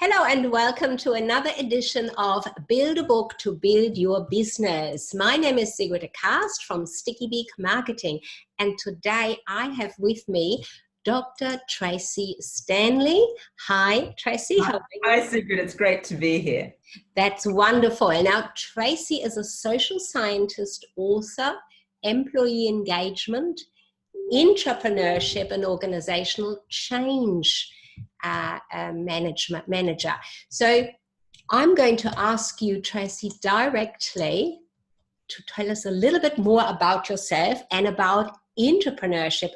Hello and welcome to another edition of Build a Book to Build Your Business. My name is Sigrid Cast from Sticky Beak Marketing, and today I have with me Dr. Tracy Stanley. Hi, Tracy. How are you? Hi, Sigrid. It's great to be here. That's wonderful. And now Tracy is a social scientist, author, employee engagement, entrepreneurship and organizational change manager. So I'm going to ask you, Tracy, directly to tell us a little bit more about yourself and about entrepreneurship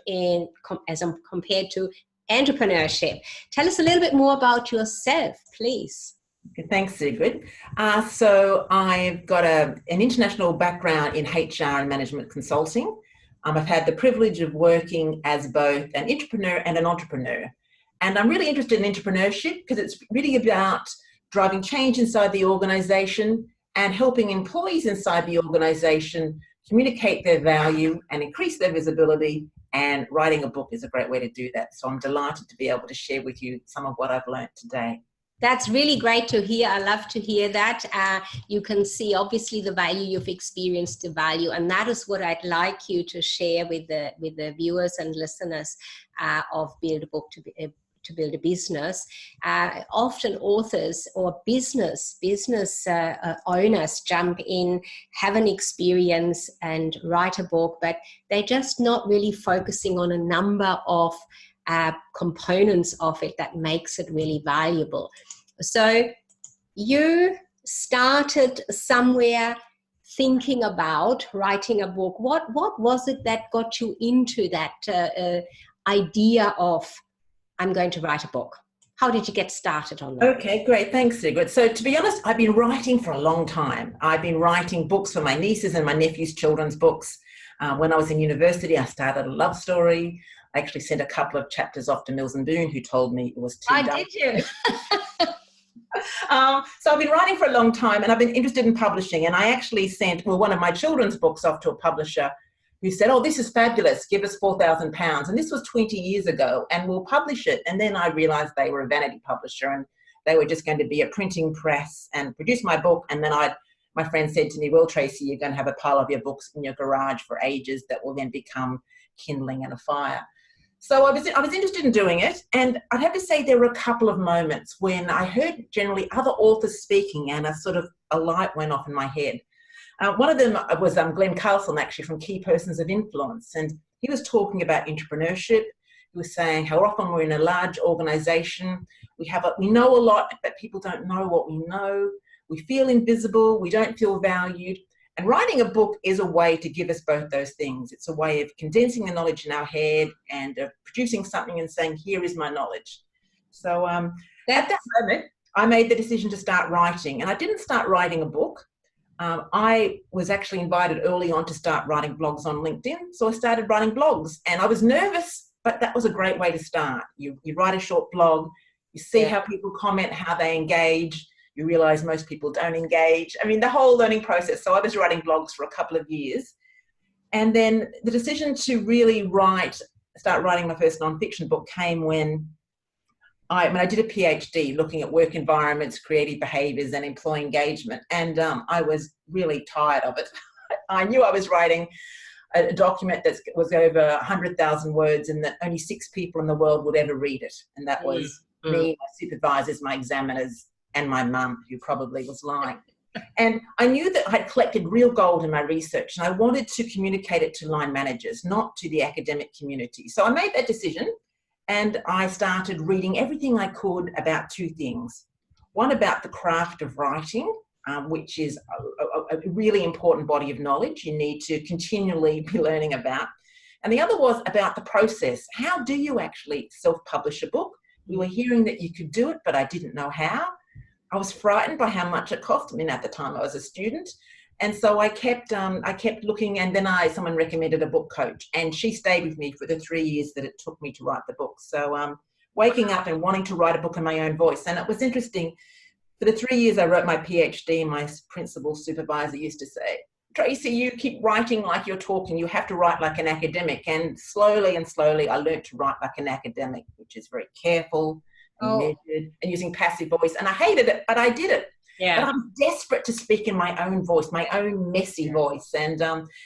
as compared to entrepreneurship. Tell us a little bit more about yourself, please. Okay, thanks, Sigrid. So I've got an international background in HR and management consulting. I've had the privilege of working as both an entrepreneur and an entrepreneur. And I'm really interested in entrepreneurship because it's really about driving change inside the organization and helping employees inside the organization communicate their value and increase their visibility. And writing a book is a great way to do that. So I'm delighted to be able to share with you some of what I've learned today. That's really great to hear. I love to hear that. You can see obviously the value you've experienced, the value, and that is what I'd like you to share with the viewers and listeners of Build a Book to Build a Business. Often authors or business owners jump in, have an experience and write a book, but they're just not really focusing on a number of components of it that makes it really valuable. So you started somewhere thinking about writing a book. What was it that got you into that idea of I'm going to write a book? How did you get started on that? Okay, great. Thanks, Sigrid. So to be honest, I've been writing for a long time. I've been writing books for my nieces and my nephews' children's books. When I was in university, I started a love story. I actually sent a couple of chapters off to Mills and Boon, who told me it was too dark. Did you? So I've been writing for a long time, and I've been interested in publishing. And I actually sent one of my children's books off to a publisher who said, "Oh, this is fabulous. Give us £4,000. And this was 20 years ago, and we'll publish it. And then I realized they were a vanity publisher, and they were just going to be a printing press and produce my book. And then my friend said to me, "Well, Tracy, you're going to have a pile of your books in your garage for ages that will then become kindling and a fire." So I was interested in doing it, and I'd have to say there were a couple of moments when I heard generally other authors speaking, and a light went off in my head. One of them was Glenn Carlson, actually, from Key Persons of Influence, and he was talking about entrepreneurship. He was saying how often we're in a large organization, we know a lot, but people don't know what we know. We feel invisible, we don't feel valued. And writing a book is a way to give us both those things. It's a way of condensing the knowledge in our head and producing something and saying, here is my knowledge. So at that moment, I made the decision to start writing. And I didn't start writing a book. I was actually invited early on to start writing blogs on LinkedIn. So I started writing blogs, and I was nervous, but that was a great way to start. You write a short blog, you see how people comment, how they engage. You realize most people don't engage. I mean, the whole learning process. So I was writing blogs for a couple of years. And then the decision to really start writing my first nonfiction book came when I did a PhD looking at work environments, creative behaviors, and employee engagement. And I was really tired of it. I knew I was writing a document that was over 100,000 words and that only 6 people in the world would ever read it. And that was me, my supervisors, my examiners, and my mum, who probably was lying. And I knew that I'd collected real gold in my research, and I wanted to communicate it to line managers, not to the academic community. So I made that decision, and I started reading everything I could about 2 things. One, about the craft of writing, which is a really important body of knowledge you need to continually be learning about. And the other was about the process. How do you actually self-publish a book? We were hearing that you could do it, but I didn't know how. I was frightened by how much it cost. I mean, at the time I was a student. And so I kept looking, and then someone recommended a book coach, and she stayed with me for the 3 years that it took me to write the book. So waking up and wanting to write a book in my own voice. And it was interesting. For the 3 years I wrote my PhD, my principal supervisor used to say, "Tracy, you keep writing like you're talking. You have to write like an academic." And slowly I learned to write like an academic, which is very careful and measured and using passive voice. And I hated it, but I did it. Yeah. But I'm desperate to speak in my own voice, my own messy voice. And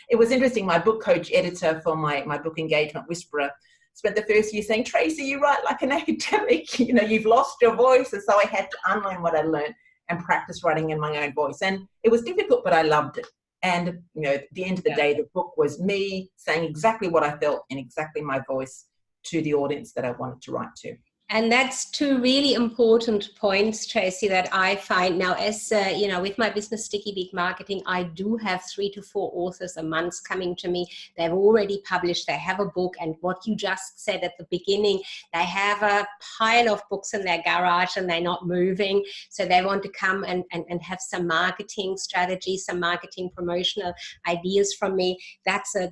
it was interesting. My book coach editor for my book Engagement Whisperer spent the first year saying, Tracy, you write like an academic, you know, you've lost your voice. And so I had to unlearn what I learned and practice writing in my own voice. And it was difficult, but I loved it. And, you know, at the end of the day, the book was me saying exactly what I felt in exactly my voice to the audience that I wanted to write to. And that's two really important points, Tracy, that I find now as, you know, with my business Sticky Big Marketing, I do have 3 to 4 authors a month coming to me. They've already published, they have a book. And what you just said at the beginning, they have a pile of books in their garage and they're not moving. So they want to come and have some marketing strategies, some marketing promotional ideas from me. That's a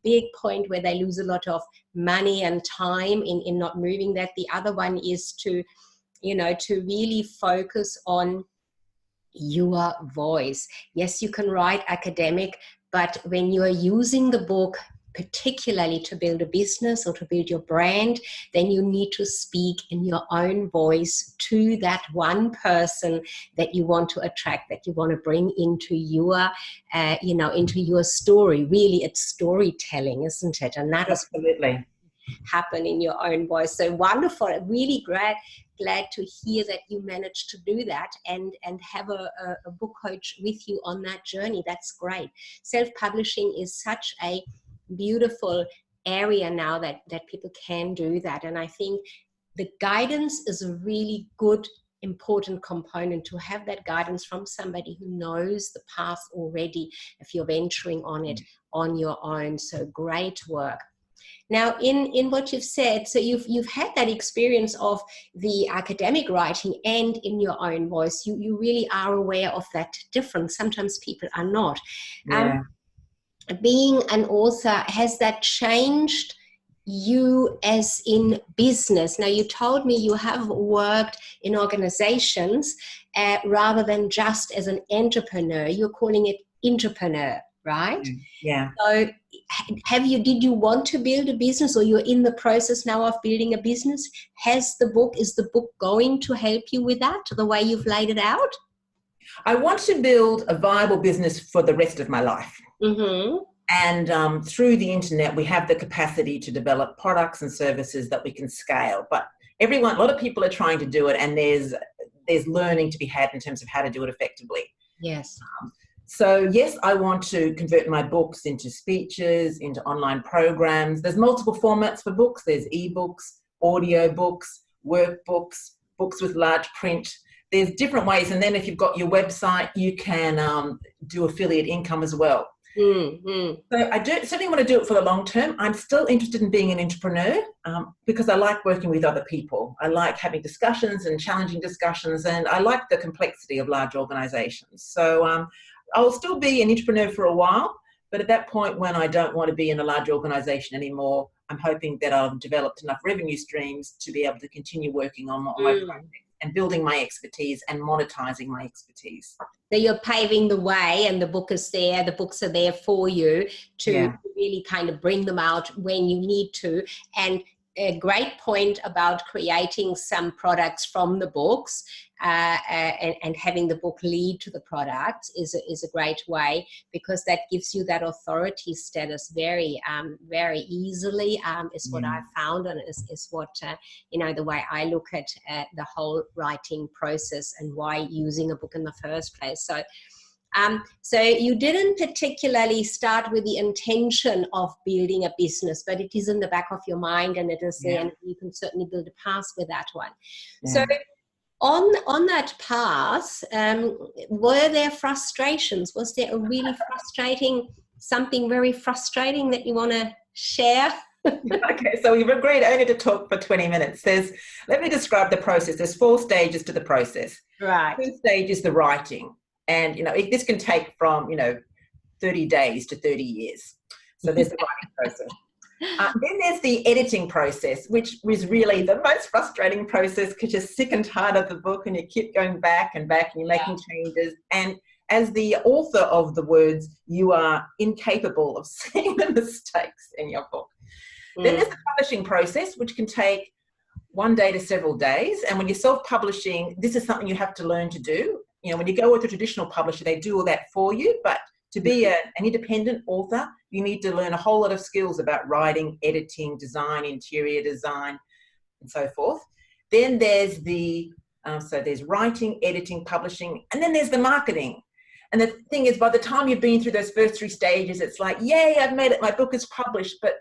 big point where they lose a lot of money and time in not moving that. The other one is to, you know, to really focus on your voice. Yes, you can write academic, but when you are using the book particularly to build a business or to build your brand, then you need to speak in your own voice to that one person that you want to attract, that you want to bring into your, you know, into your story. Really, it's storytelling, isn't it? And that Absolutely. Happen in your own voice. So wonderful. Really glad to hear that you managed to do that and have a book coach with you on that journey. That's great. Self-publishing is such a beautiful area now that people can do that. And I think the guidance is a really good, important component, to have that guidance from somebody who knows the path already if you're venturing on it on your own. So great work. Now, in what you've said, so you've had that experience of the academic writing and in your own voice. You really are aware of that difference. Sometimes people are not. Yeah. Being an author, has that changed you as in business? Now, you told me you have worked in organizations rather than just as an entrepreneur. You're calling it entrepreneur, right? Yeah. So did you want to build a business, or you're in the process now of building a business? Is the book going to help you with that, the way you've laid it out? I want to build a viable business for the rest of my life. Mm-hmm. And through the internet, we have the capacity to develop products and services that we can scale. But a lot of people are trying to do it, and there's learning to be had in terms of how to do it effectively. Yes. So yes, I want to convert my books into speeches, into online programs. There's multiple formats for books. There's ebooks, audio books, workbooks, books with large print. There's different ways. And then if you've got your website, you can do affiliate income as well. Mm-hmm. So I certainly want to do it for the long term. I'm still interested in being an entrepreneur because I like working with other people. I like having discussions and challenging discussions, and I like the complexity of large organizations. So I'll still be an entrepreneur for a while, but at that point when I don't want to be in a large organization anymore, I'm hoping that I've developed enough revenue streams to be able to continue working on my project and building my expertise and monetizing my expertise. So you're paving the way, and the book is there. The books are there for you to really kind of bring them out when you need to. And a great point about creating some products from the books and having the book lead to the products is a great way, because that gives you that authority status very easily, is what I've found, and is what, you know, the way I look at the whole writing process and why using a book in the first place. So you didn't particularly start with the intention of building a business, but it is in the back of your mind, and it is there, and you can certainly build a path with that one. Yeah. So on that path, were there frustrations? Was there a really something very frustrating that you want to share? Okay, so we've agreed only to talk for 20 minutes. Let me describe the process. There's 4 stages to the process. Right. First stage is the writing. And, you know, this can take from, 30 days to 30 years. So there's the writing process. Then there's the editing process, which is really the most frustrating process, because you're sick and tired of the book and you keep going back and back and you're making changes. And as the author of the words, you are incapable of seeing the mistakes in your book. Then there's the publishing process, which can take 1 day to several days. And when you're self-publishing, this is something you have to learn to do. You know, when you go with a traditional publisher, they do all that for you. But to be an independent author, you need to learn a whole lot of skills about writing, editing, design, interior design, and so forth. Then there's so there's writing, editing, publishing, and then there's the marketing. And the thing is, by the time you've been through those first 3 stages, it's like, yay, I've made it, my book is published. But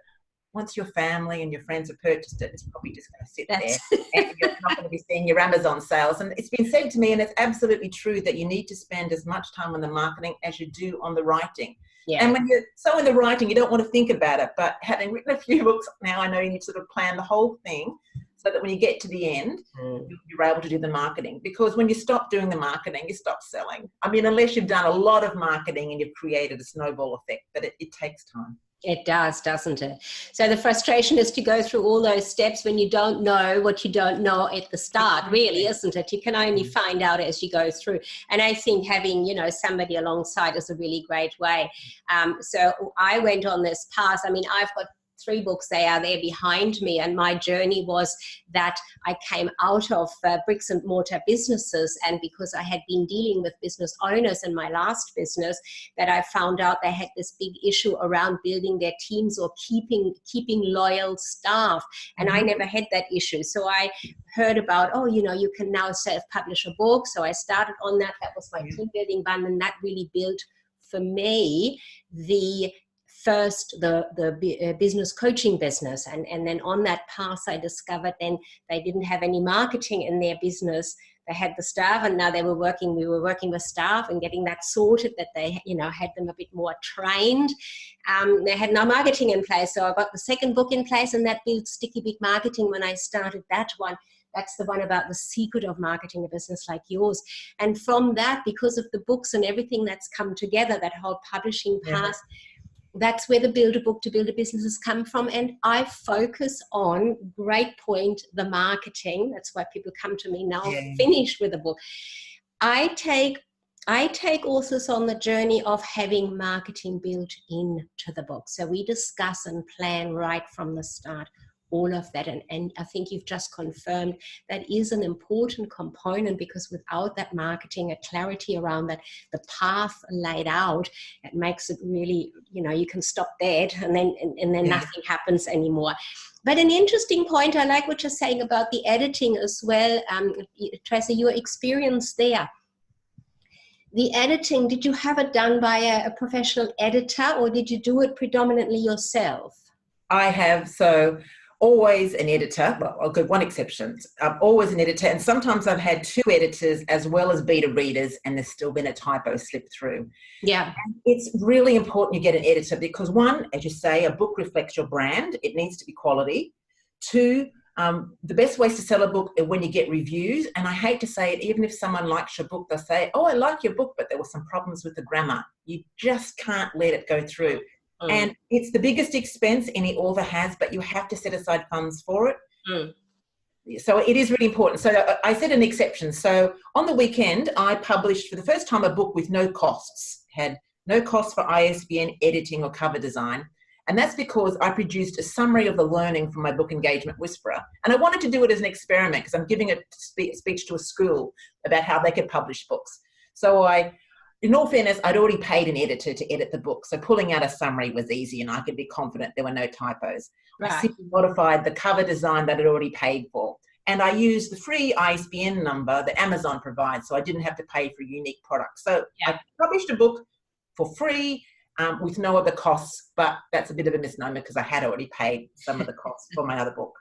once your family and your friends have purchased it, it's probably just going to sit there, and you're not going to be seeing your Amazon sales. And it's been said to me, and it's absolutely true, that you need to spend as much time on the marketing as you do on the writing. Yeah. And when you're so in the writing, you don't want to think about it. But having written a few books now, I know you need to sort of plan the whole thing so that when you get to the end, you're able to do the marketing. Because when you stop doing the marketing, you stop selling. I mean, unless you've done a lot of marketing and you've created a snowball effect, but it takes time. It does, doesn't it? So the frustration is to go through all those steps when you don't know what you don't know at the start, really, isn't it? You can only find out as you go through. And I think having, you know, somebody alongside is a really great way. So I went on this path. I mean, I've got 3 books, they are there behind me, and my journey was that I came out of bricks and mortar businesses, and because I had been dealing with business owners in my last business, that I found out they had this big issue around building their teams or keeping loyal staff, and I never had that issue. So I heard about, oh, you know, you can now self-publish a book. So I started on that. That was my team building band, and that really built for me the business coaching business. And then on that path, I discovered then they didn't have any marketing in their business. They had the staff, and now we were working with staff and getting that sorted, that they, you know, had them a bit more trained. They had no marketing in place. So I got the second book in place, and that built Sticky Big Marketing when I started that one. That's the one about the secret of marketing a business like yours. And from that, because of the books and everything that's come together, that whole publishing path, that's where the Build a Book to Build a Business has come from. And I focus on, great point, the marketing. That's why people come to me now, finished with a book. I take authors on the journey of having marketing built into the book. So we discuss and plan right from the start, all of that. And I think you've just confirmed that is an important component, because without that marketing, a clarity around that, the path laid out, it makes it really, you know, you can stop dead, and then nothing happens anymore. But an interesting point, I like what you're saying about the editing as well. Tracy, your experience there. The editing, did you have it done by a professional editor, or did you do it predominantly yourself? I have, so always an editor. Well, I've got one exception. I'm always an editor, and sometimes I've had 2 editors as well as beta readers, and there's still been a typo slip through. Yeah. And it's really important you get an editor, because 1, as you say, a book reflects your brand. It needs to be quality. 2, the best ways to sell a book are when you get reviews. And I hate to say it, even if someone likes your book, they'll say, oh, I like your book, but there were some problems with the grammar. You just can't let it go through. And it's the biggest expense any author has, but you have to set aside funds for it. So it is really important. So I said an exception. So on the weekend, I published for the first time a book with no costs, had no costs for ISBN, editing or cover design. And that's because I produced a summary of the learning from my book, Engagement Whisperer. And I wanted to do it as an experiment, because I'm giving a speech to a school about how they could publish books. So in all fairness, I'd already paid an editor to edit the book, so pulling out a summary was easy, and I could be confident there were no typos. Right. I simply modified the cover design that I'd already paid for, and I used the free ISBN number that Amazon provides, so I didn't have to pay for a unique product. So I published a book for free with no other costs, but that's a bit of a misnomer, because I had already paid some of the costs for my other book.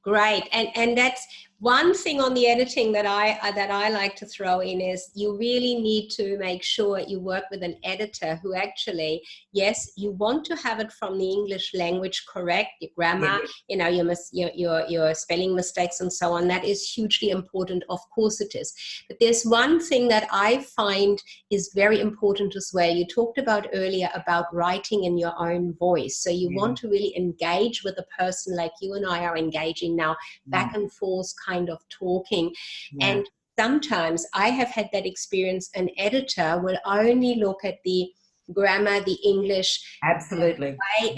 Great. And that's one thing on the editing that I like to throw in, is you really need to make sure you work with an editor who actually, yes, you want to have it from the English language correct, your grammar, you know, your spelling mistakes and so on. That is hugely important. Of course it is. But there's one thing that I find is very important as well. You talked about earlier about writing in your own voice. So you want to really engage with a person like you and I are engaging now, back and forth kind of talking. And sometimes I have had that experience, an editor will only look at the grammar, the English. Absolutely. Way,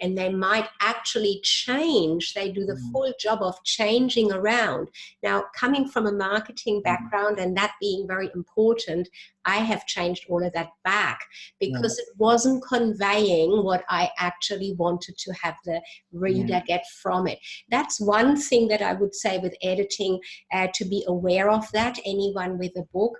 and they might actually change. They do the full job of changing around. Now, coming from a marketing background and that being very important, I have changed all of that back because it wasn't conveying what I actually wanted to have the reader get from it. That's one thing that I would say with editing, to be aware of that, anyone with a book,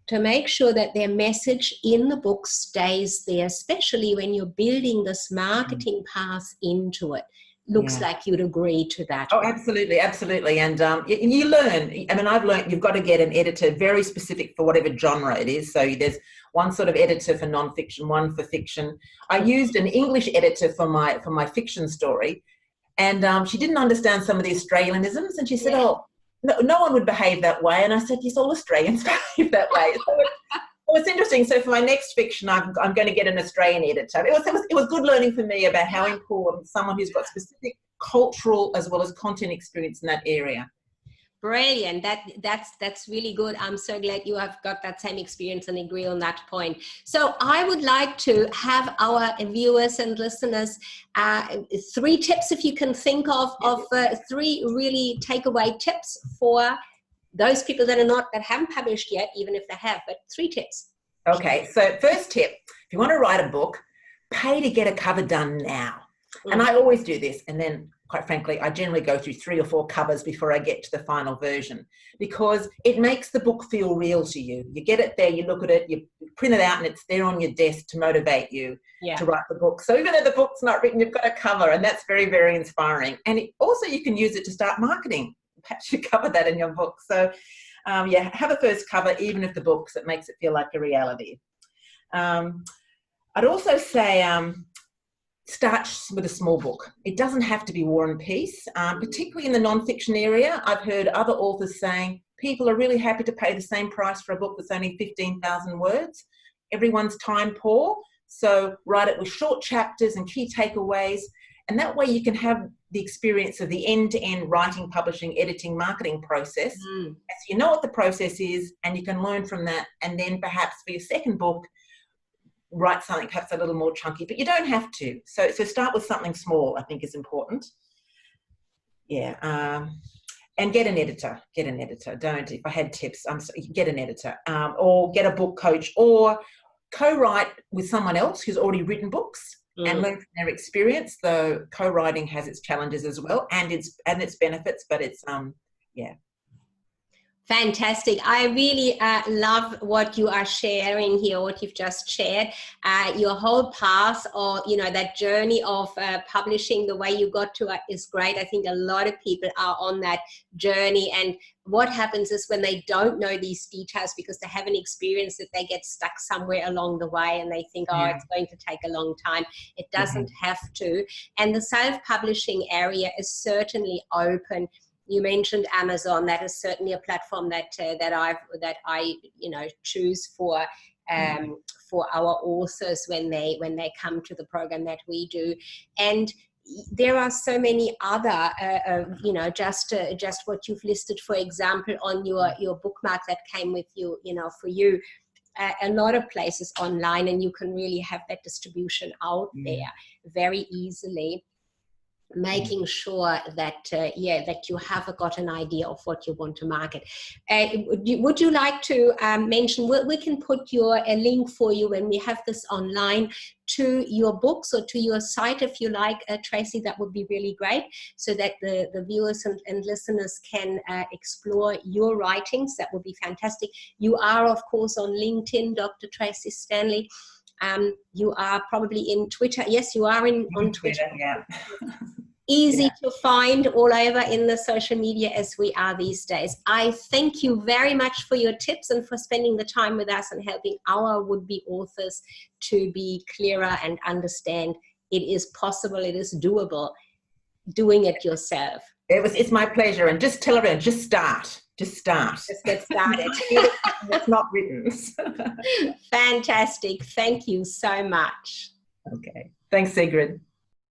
to make sure that their message in the book stays there, especially when you're building this marketing path into it. Looks like you'd agree to that. Oh, absolutely, absolutely. And you learn. I mean, I've learned you've got to get an editor very specific for whatever genre it is. So there's one sort of editor for nonfiction, one for fiction. I used an English editor for my fiction story, and she didn't understand some of the Australianisms, and she said, "Oh, no one would behave that way." And I said, "Yes, all Australians behave that way." So it's interesting. So for my next fiction, I'm going to get an Australian editor. It was good learning for me about how important someone who's got specific cultural as well as content experience in that area. Brilliant. That's really good. I'm so glad you have got that same experience and agree on that point. So I would like to have our viewers and listeners 3 tips, if you can think of 3 really takeaway tips for those people that haven't published yet, even if they have, but 3 tips. Okay. So first tip, if you want to write a book, pay to get a cover done now. And I always do this. And then, quite frankly, I generally go through 3 or 4 covers before I get to the final version, because it makes the book feel real to you. You get it there, you look at it, you print it out, and it's there on your desk to motivate you to write the book. So even though the book's not written, you've got a cover, and that's very, very inspiring. And also you can use it to start marketing. Perhaps you cover that in your book. So have a first cover, even if the book's, it makes it feel like a reality. I'd also say start with a small book. It doesn't have to be War and Peace, particularly in the non-fiction area. I've heard other authors saying people are really happy to pay the same price for a book that's only 15,000 words. Everyone's time poor, so write it with short chapters and key takeaways, and that way you can have the experience of the end-to-end writing, publishing, editing, marketing process. So you know what the process is, and you can learn from that, and then perhaps for your second book, write something perhaps a little more chunky, but you don't have to. So start with something small, I think is important. And get an editor. Don't, if I had tips, get an editor, or get a book coach, or co-write with someone else who's already written books and learn from their experience. Though co-writing has its challenges as well, and its benefits, but it's Fantastic. I really love what you are sharing here, what you've just shared. Your whole path, or that journey of publishing, the way you got to it is great. I think a lot of people are on that journey, and what happens is when they don't know these details because they haven't experienced it, they get stuck somewhere along the way and they think, it's going to take a long time. It doesn't have to. And the self-publishing area is certainly open. You mentioned Amazon. That is certainly a platform that I choose for our authors when they come to the program that we do. And there are so many other just what you've listed, for example, on your bookmark that came with you, for you. A lot of places online, and you can really have that distribution out there very easily, making sure that that you have got an idea of what you want to market. Would you like to mention, we can put a link for you when we have this online to your books or to your site, if you like, Tracy? That would be really great, so that the viewers and listeners can explore your writings. That would be fantastic. You are, of course, on LinkedIn, Dr. Tracy Stanley. You are probably in Twitter. Yes, you are on Twitter. Easy to find all over in the social media as we are these days. I thank you very much for your tips and for spending the time with us and helping our would-be authors to be clearer and understand it is possible, it is doable, doing it yourself. It's my pleasure. And just tell everyone, just start. Just get started. It's not written. Fantastic. Thank you so much. Okay. Thanks, Sigrid.